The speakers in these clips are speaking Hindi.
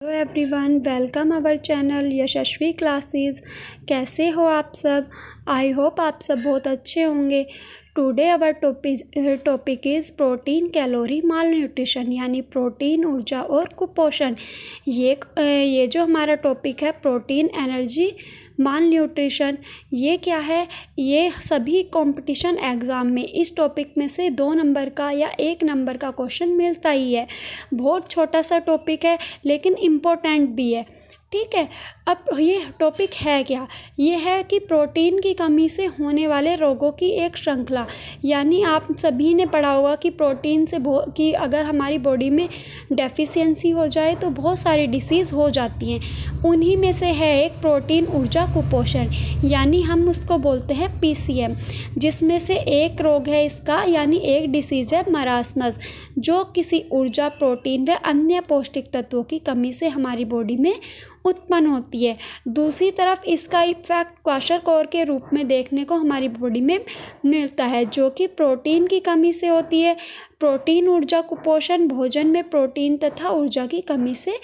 Hello everyone, welcome our channel Yashasvi classes. कैसे हो आप सब? आई होप आप सब बहुत अच्छे होंगे। Today our topic is protein calorie malnutrition, यानी प्रोटीन, ऊर्जा और कुपोषण। ये जो हमारा टॉपिक है प्रोटीन, एनर्जी, माल न्यूट्रिशन, ये क्या है? ये सभी कंपटीशन एग्ज़ाम में इस टॉपिक में से 2 नंबर का या 1 नंबर का क्वेश्चन मिलता ही है। बहुत छोटा सा टॉपिक है लेकिन इम्पोर्टेंट भी है। ठीक है, अब ये टॉपिक है क्या? ये है कि प्रोटीन की कमी से होने वाले रोगों की एक श्रृंखला। यानी आप सभी ने पढ़ा होगा कि प्रोटीन से कि अगर हमारी बॉडी में डेफिशिएंसी हो जाए तो बहुत सारी डिसीज़ हो जाती हैं। उन्हीं में से है एक प्रोटीन ऊर्जा कुपोषण, यानी हम उसको बोलते हैं PCM, जिसमें से एक रोग है इसका, यानी एक डिसीज़ है मरासमस, जो किसी ऊर्जा, प्रोटीन व अन्य पौष्टिक तत्वों की कमी से हमारी बॉडी में उत्पन्न होती है। दूसरी तरफ इसका इफेक्ट क्वाशरकोर के रूप में देखने को हमारी बॉडी में मिलता है, जो कि प्रोटीन की कमी से होती है। प्रोटीन ऊर्जा कुपोषण भोजन में प्रोटीन तथा ऊर्जा की कमी से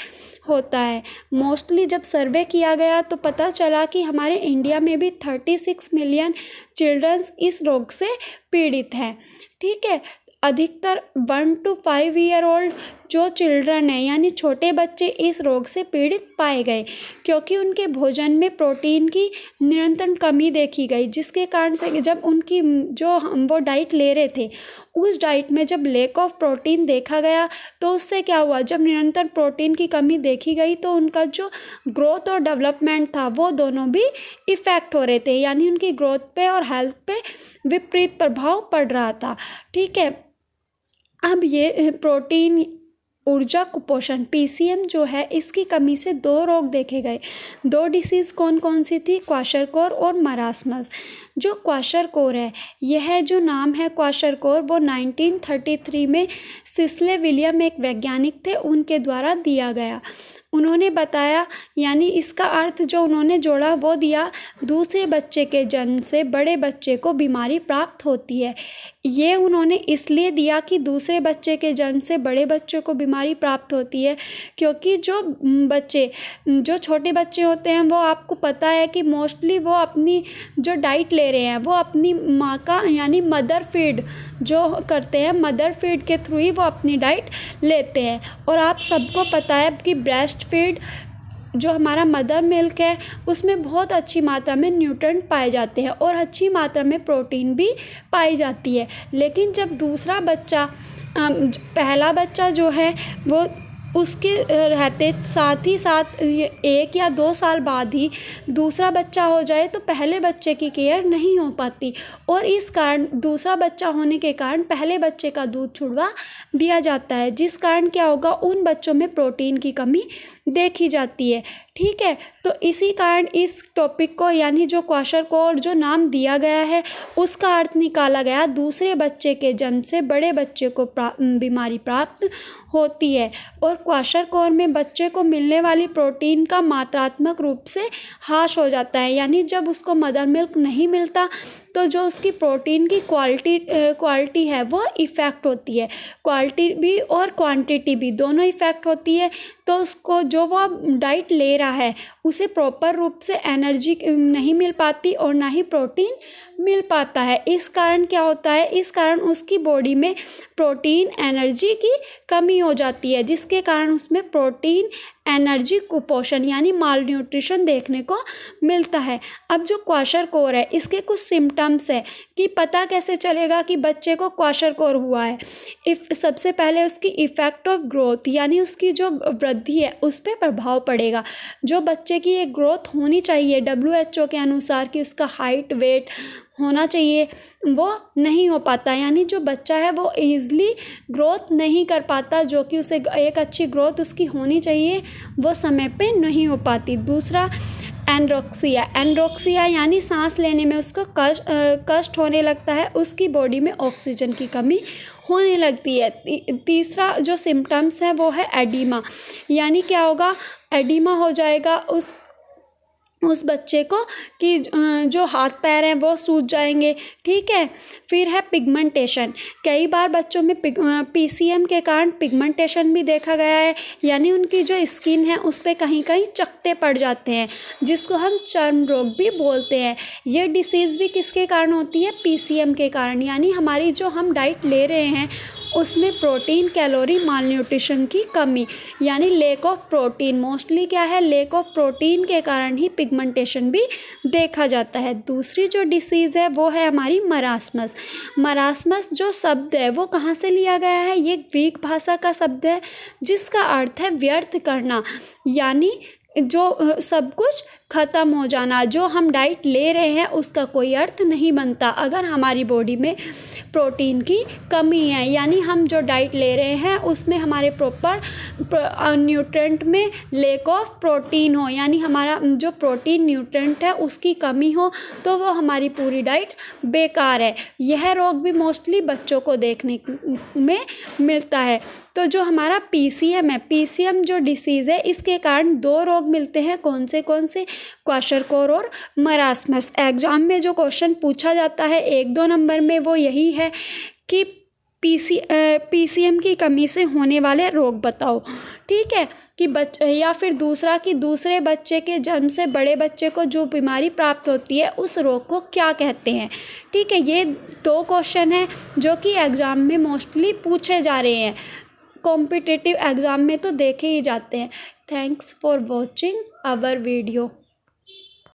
होता है। मोस्टली जब सर्वे किया गया तो पता चला कि हमारे इंडिया में भी 36 मिलियन चिल्ड्रंस इस रोग से पीड़ित हैं। ठीक है, अधिकतर 1 to 5 ईयर ओल्ड जो चिल्ड्रन है, यानी छोटे बच्चे, इस रोग से पीड़ित पाए गए क्योंकि उनके भोजन में प्रोटीन की निरंतर कमी देखी गई, जिसके कारण से जब उनकी वो डाइट ले रहे थे, उस डाइट में जब लैक ऑफ प्रोटीन देखा गया तो उससे क्या हुआ, जब निरंतर प्रोटीन की कमी देखी गई तो उनका जो ग्रोथ और डेवलपमेंट था वो दोनों भी इफ़ेक्ट हो रहे थे, यानी उनकी ग्रोथ पे और हेल्थ पे विपरीत प्रभाव पड़ रहा था। ठीक है, अब ये प्रोटीन ऊर्जा कुपोषण PCM जो है, इसकी कमी से 2 रोग देखे गए। 2 डिसीज़ कौन कौन सी थी? क्वाशरकोर और मरासमस। जो क्वाशरकोर है, यह जो नाम है क्वाशरकोर, वो 1933 में सिस्ले विलियम एक वैज्ञानिक थे, उनके द्वारा दिया गया। उन्होंने बताया, यानी इसका अर्थ जो उन्होंने जोड़ा वो दिया, दूसरे बच्चे के जन्म से बड़े बच्चे को बीमारी प्राप्त होती है। ये उन्होंने इसलिए दिया कि दूसरे बच्चे के जन्म से बड़े बच्चे को बीमारी प्राप्त होती है क्योंकि जो छोटे बच्चे होते हैं, वो आपको पता है कि मोस्टली वो अपनी जो डाइट ले रहे हैं वो अपनी माँ का, यानी मदर फीड जो करते हैं, मदर फीड के थ्रू ही वो अपनी डाइट लेते हैं। और आप सबको पता है कि ब्रेस्ट फीड जो हमारा मदर मिल्क है, उसमें बहुत अच्छी मात्रा में न्यूट्रिएंट पाए जाते हैं और अच्छी मात्रा में प्रोटीन भी पाई जाती है। लेकिन जब दूसरा बच्चा, पहला बच्चा जो है वो उसके रहते साथ ही साथ 1 या 2 साल बाद ही दूसरा बच्चा हो जाए तो पहले बच्चे की केयर नहीं हो पाती, और इस कारण दूसरा बच्चा होने के कारण पहले बच्चे का दूध छुड़वा दिया जाता है, जिस कारण क्या होगा, उन बच्चों में प्रोटीन की कमी देखी जाती है। ठीक है, तो इसी कारण इस टॉपिक को, यानी जो क्वाशरकोर जो नाम दिया गया है, उसका अर्थ निकाला गया दूसरे बच्चे के जन्म से बड़े बच्चे को बीमारी प्राप्त होती है। और क्वाशरकोर में बच्चे को मिलने वाली प्रोटीन का मात्रात्मक रूप से ह्रास हो जाता है, यानी जब उसको मदर मिल्क नहीं मिलता तो जो उसकी प्रोटीन की क्वालिटी है वो इफ़ेक्ट होती है। क्वालिटी भी और क्वांटिटी भी दोनों इफ़ेक्ट होती है। तो उसको जो वो डाइट ले रहा है उसे प्रॉपर रूप से एनर्जी नहीं मिल पाती और ना ही प्रोटीन मिल पाता है। इस कारण क्या होता है, इस कारण उसकी बॉडी में प्रोटीन, एनर्जी की कमी हो जाती है, जिसके कारण उसमें प्रोटीन, एनर्जी कुपोषण यानी माल न्यूट्रिशन देखने को मिलता है। अब जो क्वाशरकोर है, इसके कुछ सिम्टम्स है कि पता कैसे चलेगा कि बच्चे को क्वाशरकोर हुआ है। सबसे पहले उसकी इफ़ेक्ट ऑफ ग्रोथ, यानी उसकी जो वृद्धि है उस पर प्रभाव पड़ेगा। जो बच्चे की एक ग्रोथ होनी चाहिए WHO के अनुसार कि उसका हाइट, वेट होना चाहिए, वो नहीं हो पाता, यानी जो बच्चा है वो ईज़िली ग्रोथ नहीं कर पाता, जो कि उसे एक अच्छी ग्रोथ उसकी होनी चाहिए वो समय पे नहीं हो पाती। दूसरा एनोरेक्सिया यानी सांस लेने में उसको कष्ट होने लगता है, उसकी बॉडी में ऑक्सीजन की कमी होने लगती है। तीसरा जो सिम्टम्स है वो है एडिमा, यानी क्या होगा, एडिमा हो जाएगा उस बच्चे को कि जो हाथ पैर हैं वो सूज जाएंगे, ठीक है। फिर है पिगमेंटेशन। कई बार बच्चों में पीसीएम के कारण पिगमेंटेशन भी देखा गया है, यानी उनकी जो स्किन है उस पर कहीं कहीं चकत्ते पड़ जाते हैं, जिसको हम चर्म रोग भी बोलते हैं। ये डिसीज़ भी किसके कारण होती है? पीसीएम के कारण। यानी हमारी जो हम डाइट ले रहे हैं उसमें प्रोटीन, कैलोरी, मालन्यूट्रिशन की कमी, यानी लेक ऑफ प्रोटीन। मोस्टली क्या है, लेक ऑफ प्रोटीन के कारण ही पिगमेंटेशन भी देखा जाता है। दूसरी जो डिसीज़ है वो है हमारी मरास्मस। मरास्मस जो शब्द है वो कहाँ से लिया गया है? ये ग्रीक भाषा का शब्द है जिसका अर्थ है व्यर्थ करना, यानी जो सब कुछ ख़त्म हो जाना। जो हम डाइट ले रहे हैं उसका कोई अर्थ नहीं बनता अगर हमारी बॉडी में प्रोटीन की कमी है, यानी हम जो डाइट ले रहे हैं उसमें हमारे प्रॉपर न्यूट्रेंट में लेक ऑफ प्रोटीन हो, यानी हमारा जो प्रोटीन न्यूट्रेंट है उसकी कमी हो, तो वो हमारी पूरी डाइट बेकार है। यह रोग भी मोस्टली बच्चों को देखने में मिलता है। तो जो हमारा पीसीएम है, पीसीएम जो डिसीज़ है, इसके कारण 2 रोग मिलते हैं। कौन से? क्वाशरकोर और मरास्मस। एग्जाम में जो क्वेश्चन पूछा जाता है 1-2 नंबर में वो यही है कि पीसीएम की कमी से होने वाले रोग बताओ, ठीक है। कि या फिर दूसरा कि दूसरे बच्चे के जन्म से बड़े बच्चे को जो बीमारी प्राप्त होती है उस रोग को क्या कहते हैं, ठीक है। ये 2 क्वेश्चन हैं जो कि एग्ज़ाम में मोस्टली पूछे जा रहे हैं। कॉम्पिटिटिव एग्ज़ाम में तो देखे ही जाते हैं। Thanks for watching our video.